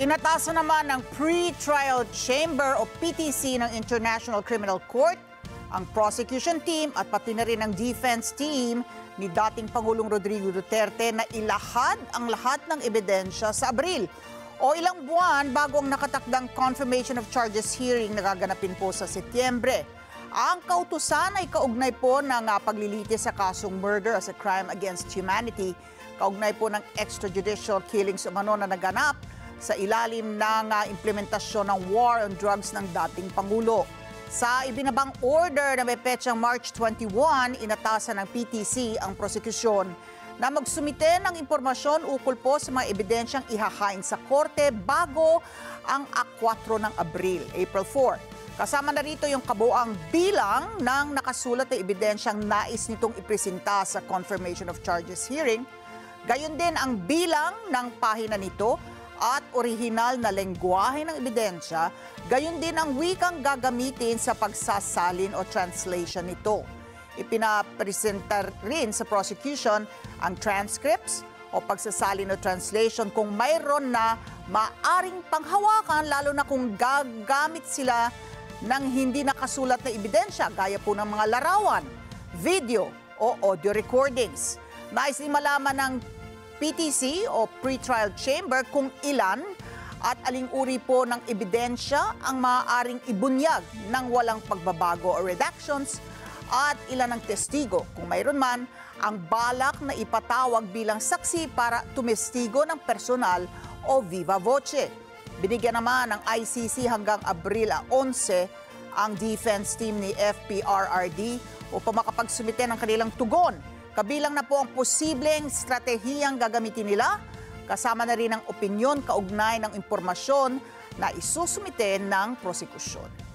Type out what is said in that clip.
Inatasan naman ng Pre-Trial Chamber o PTC ng International Criminal Court ang prosecution team at pati na rin ang defense team ni dating Pangulong Rodrigo Duterte na ilahad ang lahat ng ebidensya sa Abril o ilang buwan bago ang nakatakdang confirmation of charges hearing na gaganapin po sa Setyembre. Ang kautusan ay kaugnay po ng paglilitis sa kasong murder as a crime against humanity, kaugnay po ng extrajudicial killings umano na naganap sa ilalim ng implementasyon ng war on drugs ng dating Pangulo. Sa ibinabang order na may petsang March 21, inatasan ng PTC ang prosekusyon na magsumite ng impormasyon ukol po sa mga ebidensyang ihahain sa korte bago ang A4 ng Abril, April 4. Kasama na rito yung kabuang bilang ng nakasulat na ebidensyang nais nitong ipresenta sa confirmation of charges hearing. Gayon din ang bilang ng pahina nito at orihinal na lengguwahe ng ebidensya, gayon din ang wikang gagamitin sa pagsasalin o translation nito. Ipinapresenta rin sa prosecution ang transcripts o pagsasalin o translation kung mayroon na maaring panghawakan, lalo na kung gagamit sila ng hindi nakasulat na ebidensya gaya po ng mga larawan, video o audio recordings. Nais din malaman ng PTC o Pre-Trial Chamber kung ilan at aling uri po ng ebidensya ang maaaring ibunyag ng walang pagbabago o redactions at ilan ang testigo, kung mayroon man, ang balak na ipatawag bilang saksi para tumestigo ng personal o viva voce. Binigyan naman ng ICC hanggang Abril 11 ang defense team ni FPRRD upang makapagsumite ng kanilang tugon. Kabilang na po ang posibleng stratehiyang gagamitin nila, kasama na rin ang opinyon kaugnay ng impormasyon na isusumite ng prosekusyon.